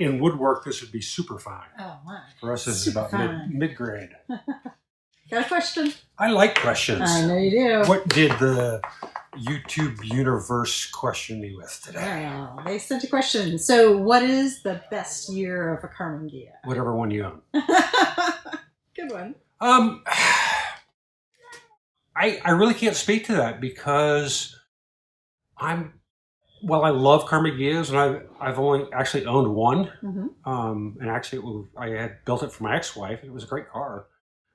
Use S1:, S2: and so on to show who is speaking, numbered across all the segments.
S1: in woodwork, this would be super fine.
S2: Oh, my.
S1: For us, this is about mid-grade.
S2: Got a question?
S1: I like questions.
S2: I know you do.
S1: What did the YouTube universe question me with today?
S2: Well, they sent a question. So, what is the best year of a Karmann Ghia?
S1: Whatever one you own.
S2: Good one.
S1: I really can't speak to that because I love Karmann Ghias, and I've only actually owned one. And actually, I had built it for my ex-wife. It was a great car.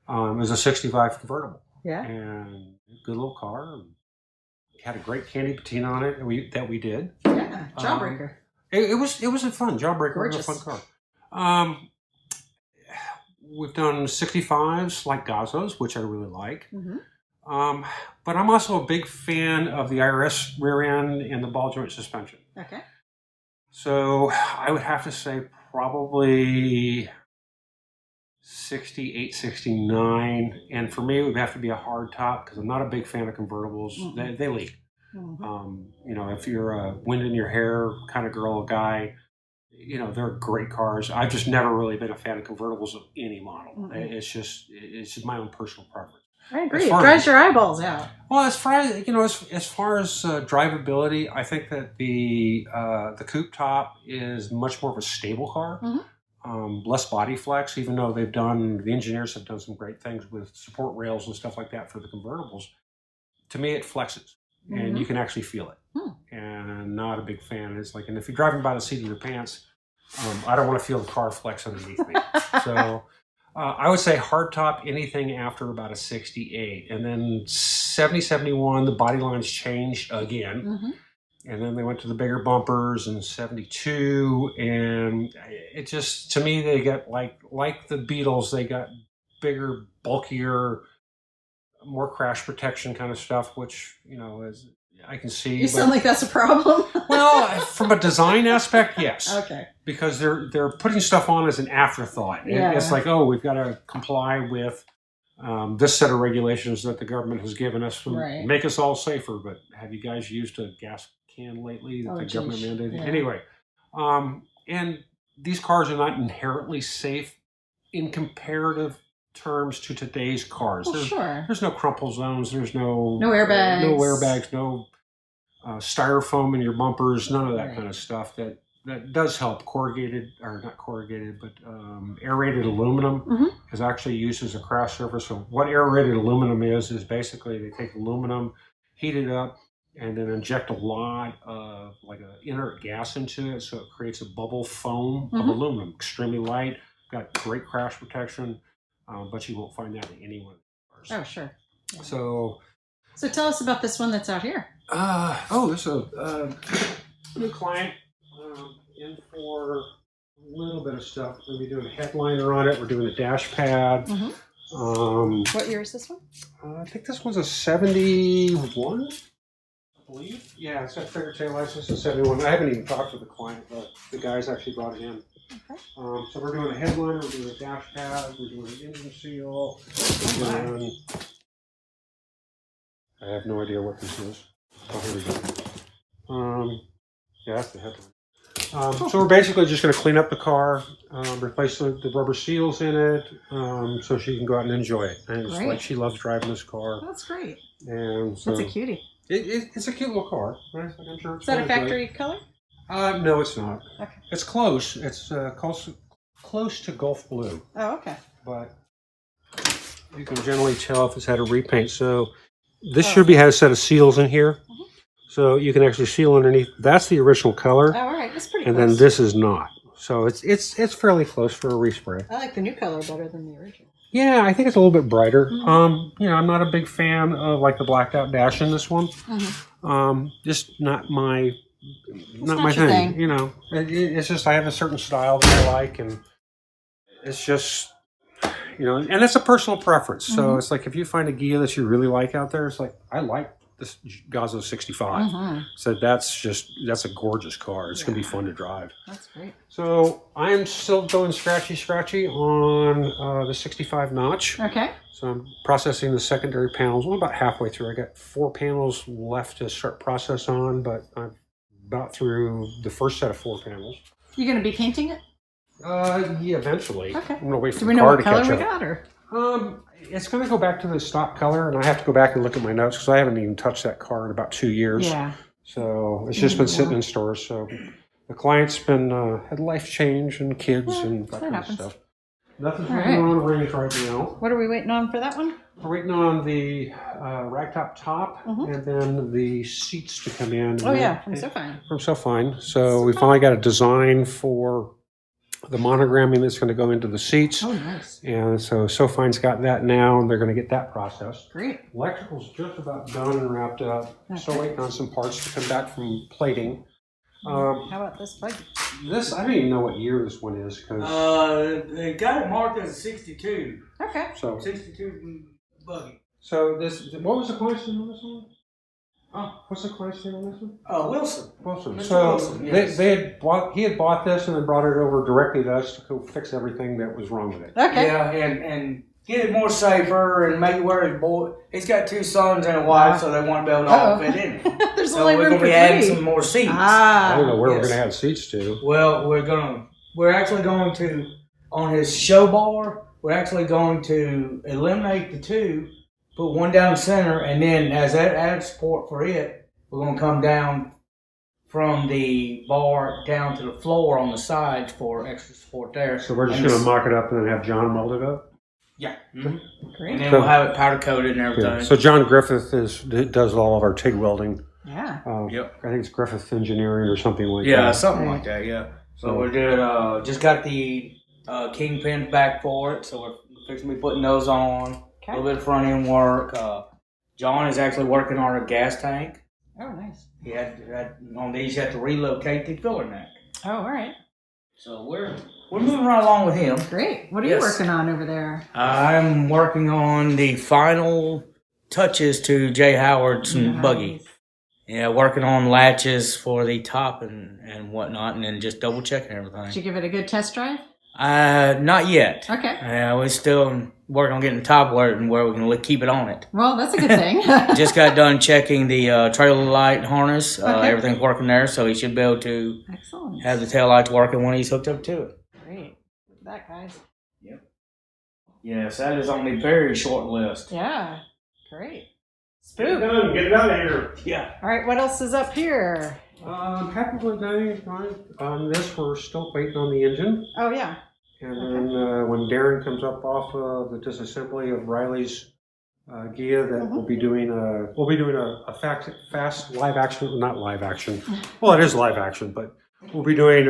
S1: It was a '65 convertible.
S2: Yeah.
S1: And good little car. It had a great candy patina on it that we did.
S2: Yeah. Jawbreaker.
S1: It was a fun jawbreaker.
S2: Gorgeous.
S1: It was a fun car. We've done 65s like Gazos, which I really like. But I'm also a big fan of the IRS rear end and the ball joint suspension.
S2: Okay.
S1: So I would have to say probably 68, 69. And for me, it would have to be a hard top because I'm not a big fan of convertibles. They leak. If you're a wind in your hair kind of girl or guy, they're great cars. I've just never really been a fan of convertibles of any model. It's just my own personal preference.
S2: I agree. It dries your eyeballs out.
S1: Well, as far as drivability, I think that the coupe top is much more of a stable car. Less body flex, even though the engineers have done some great things with support rails and stuff like that for the convertibles. To me, it flexes, and you can actually feel it. And I'm not a big fan. It's like, and if you're driving by the seat of your pants, I don't want to feel the car flex underneath me. So I would say hardtop anything after about a 68. And then 70, 71, the body lines changed again. And then they went to the bigger bumpers in 72. And it just, to me, they got like the Beatles, they got bigger, bulkier, more crash protection kind of stuff, which, is... I can see.
S2: You sound like that's a problem.
S1: Well, from a design aspect, yes.
S2: Okay.
S1: Because they're putting stuff on as an afterthought.
S2: Yeah.
S1: It's like, oh, we've got to comply with this set of regulations that the government has given us to make us all safer. But have you guys used a gas can lately that the government mandated? Yeah. Anyway, and these cars are not inherently safe in comparative terms to today's cars.
S2: Well,
S1: there's no crumple zones. There's no
S2: airbags.
S1: No styrofoam in your bumpers. None of that kind of stuff. That does help. Aerated aluminum is actually used as a crash surface. So what aerated aluminum is basically they take aluminum, heat it up, and then inject a lot of like an inert gas into it, so it creates a bubble foam of aluminum. Extremely light, got great crash protection. But you won't find that in any one of the cars.
S2: Oh, sure. Yeah.
S1: So
S2: tell us about this one that's out here.
S1: This is a new client in for a little bit of stuff. We're going to be doing a headliner on it. We're doing a dash pad.
S2: What year is this one?
S1: I think this one's a 71, I believe. Yeah, it's got figure tail license in 71. I haven't even talked to the client, but the guys actually brought it in. Okay. So we're doing a headliner, we're doing a dash pad, we're doing an engine seal, and I have no idea what this is. Oh, here we go. Yeah, that's the headliner. So we're basically just going to clean up the car, replace the rubber seals in it, so she can go out and enjoy it. And it's like she loves driving this car.
S2: That's great.
S1: And so
S2: that's a cutie.
S1: It's a cute little car. Right? I'm sure it's
S2: is that a factory color?
S1: No, it's not.
S2: Okay.
S1: It's close. It's close to Gulf Blue.
S2: Oh, okay.
S1: But you can generally tell if it's had a repaint. So this should be had a set of seals in here. So you can actually seal underneath. That's the original color.
S2: Oh, all right. That's pretty
S1: close.
S2: And
S1: then this is not. So it's fairly close for a respray.
S2: I like the new color better than the original.
S1: Yeah, I think it's a little bit brighter. I'm not a big fan of like the blacked out dash in this one. Just not my thing. It's just I have a certain style that I like, and it's just and it's a personal preference. So it's like if you find a Ghia that you really like out there, it's like I like this Gazo 65. So that's a gorgeous car. It's gonna be fun to drive.
S2: That's great.
S1: So I'm still going scratchy on the 65 notch.
S2: Okay.
S1: So I'm processing the secondary panels. I'm about halfway through. I got 4 panels left to start process on, but I'm about through the first set of 4 panels.
S2: You going to be painting it?
S1: Yeah, eventually.
S2: Okay.
S1: I'm gonna wait for
S2: Do
S1: the
S2: we know
S1: car
S2: what
S1: to
S2: color
S1: catch
S2: we
S1: up.
S2: got, or?
S1: It's gonna go back to the stock color, and I have to go back and look at my notes because I haven't even touched that car in about 2 years.
S2: Yeah.
S1: So it's just been sitting in stores. So the client's been had life change and kids and that kind of stuff. Nothing's waiting on range right now.
S2: What are we waiting on for that one?
S1: We're waiting on the ragtop top and then the seats to come in.
S2: Oh yeah, from SoFine.
S1: From SoFine. So we finally got a design for the monogramming that's going to go into the seats.
S2: Oh, nice.
S1: And so SoFine's got that now, and they're going to get that processed.
S2: Great.
S1: Electrical's just about done and wrapped up. Still waiting on some parts to come back from plating.
S2: How about this buggy?
S1: This, I don't even know what year this one is. Cause,
S3: they got it marked as a 62.
S2: Okay.
S1: So
S3: 62 buggy.
S1: So this, what was the client's name on this one?
S3: Huh?
S1: What's the client's name on this one?
S3: Wilson.
S1: Wilson.
S3: Mr.
S1: So
S3: Wilson, yes.
S1: he had bought this and then brought it over directly to us to go fix everything that was wrong with it.
S2: Okay.
S3: Yeah, and get it more safer and make it where his boy. He's got 2 sons and a wife, so they want to be able to all fit in it.
S2: There's
S3: So
S2: only
S3: we're
S2: room
S3: going
S2: for
S3: to be adding
S2: 3.
S3: some more seats.
S1: I don't know where we're
S3: Yes.
S1: going to add seats to.
S3: Well, we're actually going to, on his show bar, we're actually going to eliminate the 2, put one down the center, and then as that added support for it, we're going to come down from the bar down to the floor on the sides for extra support there.
S1: So we're just going to mock it up and then have John weld it up?
S3: Yeah.
S2: Great.
S3: And then we'll have it powder coated and everything.
S1: Yeah. So John Griffith does all of our TIG welding.
S2: Yeah.
S3: Yep.
S1: I think it's Griffith Engineering or something like that.
S3: Yeah, something like that, yeah. So we did, just got the kingpins back for it, so we're fixing to be putting those on.
S2: Okay.
S3: A little bit of front end work. John is actually working on a gas tank.
S2: Oh, nice.
S3: He had on these, you have to relocate the filler neck.
S2: Oh, all right.
S3: So we're moving right along with him.
S2: Great. What are you working on over there?
S3: I'm working on the final touches to Jay Howard's buggy. Yeah, working on latches for the top and whatnot, and then just double checking everything.
S2: Did you give it a good test drive?
S3: Not yet.
S2: Okay.
S3: We're still working on getting the top where we can keep it on it.
S2: Well, that's a good thing.
S3: Just got done checking the trailer light harness. Everything's working there, so he should be able to have the tail lights working when he's hooked up to it.
S2: Great. Look at that, guys.
S3: Yep. Yes, that is on the very short list.
S2: Yeah. Great.
S1: Get it
S2: Spook.
S1: done. Get it out of here.
S3: Yeah.
S2: All right. What else is up here?
S1: Happy birthday, right? On this, we're still waiting on the engine.
S2: Oh, yeah.
S1: And then when Daren comes up off the disassembly of Riley's Ghia, that we'll be doing a fast live action, not live action. Well, it is live action, but we'll be doing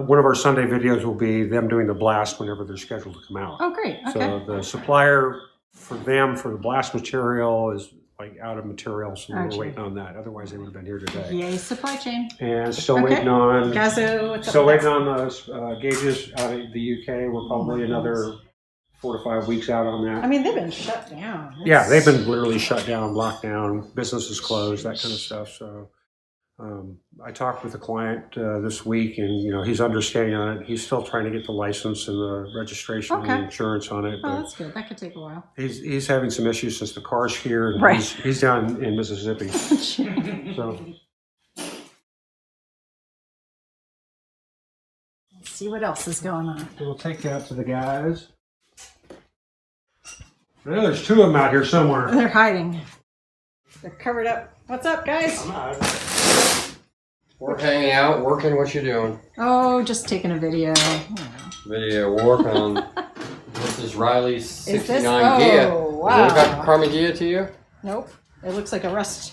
S1: one of our Sunday videos. Will be them doing the blast whenever they're scheduled to come out.
S2: Oh, great. Okay.
S1: So the supplier for them for the blast material is like out of material, so we're waiting on that. Otherwise, they would have been here today.
S2: Yay, supply chain.
S1: And still waiting on.
S2: Gazo, what's up?
S1: Still waiting on those gauges out of the UK. We're probably another 4 to 5 weeks out on that.
S2: I mean, they've been shut down.
S1: Yeah, they've been literally shut down, locked down, businesses closed, that kind of stuff. So I talked with the client this week, and he's understanding on it. He's still trying to get the license and the registration and the insurance on it.
S2: Oh, that's good. That could take a while.
S1: He's having some issues since the car's here, and
S2: Right.
S1: he's down in Mississippi. So
S2: Let's see what else is going on.
S1: we'll take that to the guys. I know there's 2 of them out here somewhere.
S2: They're hiding. They're covered up. What's up, guys?
S4: We're hanging out, working. What you doing?
S2: Oh, just taking a video.
S4: Video. We're working on. This is Riley's
S2: Is this?
S4: 69
S2: Oh,
S4: Ghia.
S2: wow.
S4: Does that look like Karmann Ghia to you?
S2: Nope. It looks like a rust.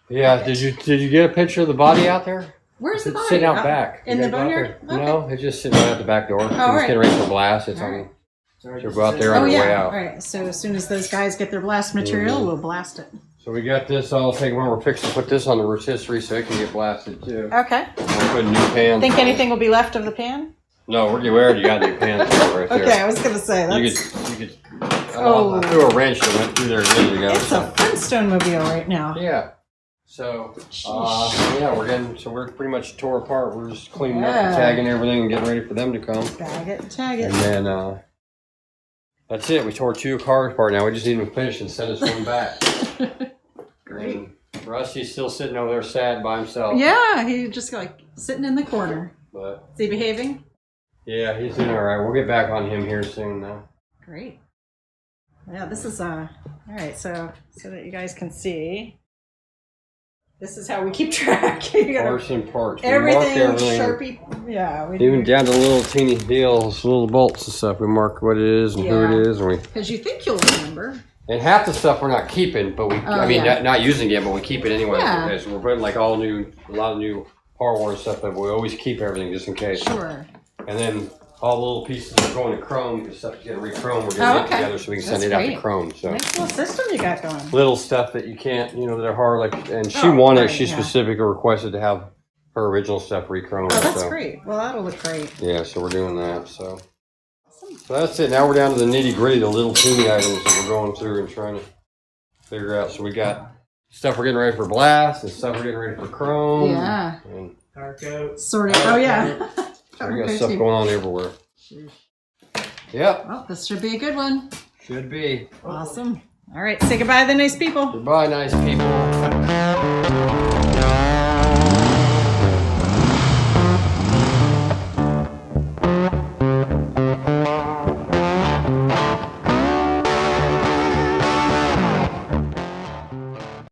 S4: Yeah. Did you get a picture of the body out there?
S2: Where's the
S4: It's
S2: body?
S4: sitting out back.
S2: In
S4: You
S2: the
S4: gotta go out
S2: boneyard?
S4: there. No, it's just sitting right out the back door. It's
S2: right.
S4: getting ready for blast. It's
S2: All
S4: on.
S2: right.
S4: So go out there on
S2: Oh,
S4: the way
S2: yeah.
S4: out.
S2: All right. So as soon as those guys get their blast material, we'll blast it.
S4: So we got this all taken. We're fixing to put this on the rotisserie so it can get blasted too.
S2: Okay.
S4: We're putting new pans.
S2: Think anything will be left of the pan?
S4: No, we already got new pans right there.
S2: Okay, I was going to say.
S4: You
S2: That's,
S4: could. I threw a wrench that went through there a minute ago.
S2: it's a Flintstone mobile right now.
S4: Yeah. So, we're pretty much tore apart. We're just cleaning up
S2: Yeah.
S4: and tagging everything and getting ready for them to come.
S2: Bag it and tag
S4: And
S2: it.
S4: then, that's it. We tore 2 cars apart now. We just need them to finish and send us one back.
S2: Great.
S4: And Rusty's still sitting over there sad by himself.
S2: Yeah, he just like sitting in the corner.
S4: But
S2: Is he behaving?
S4: Yeah, he's doing all right. We'll get back on him here soon, though.
S2: Great. Yeah, this is all right. So that you guys can see, this is how we keep track. You gotta,
S4: Parts and parts.
S2: everything,
S4: We mark everything.
S2: Sharpie. Yeah, we
S4: Even down to little teeny deals, little bolts and stuff. We mark what it is and who it is, and
S2: because you think you'll remember.
S4: And half the stuff we're not keeping, but I mean,
S2: yeah.
S4: not using it, but we keep it anyway.
S2: Yeah.
S4: Okay, so we're putting like a lot of new hardware and stuff, but we always keep everything just in case.
S2: Sure.
S4: And then all the little pieces are going to Chrome because stuff's getting re-Chrome. We're getting it together so we can send it out to Chrome. So
S2: nice little system you got going.
S4: little stuff that you can't, that are hard. Like, and she wanted, she specifically requested to have her original stuff re-Chrome.
S2: Oh, that's great. Well, that'll look great.
S4: Yeah, so we're doing that. So that's it. Now we're down to the nitty gritty, the little teeny items that we're going through and trying to figure out. So we got stuff we're getting ready for blast and stuff we're getting ready for Chrome.
S2: Yeah.
S4: And
S3: Power coat.
S2: Sort of. Oh, yeah.
S4: we got stuff going on everywhere. Yep.
S2: Well, this should be a good one.
S4: Should be.
S2: Awesome. All right. Say goodbye to the nice people.
S4: Goodbye, nice people.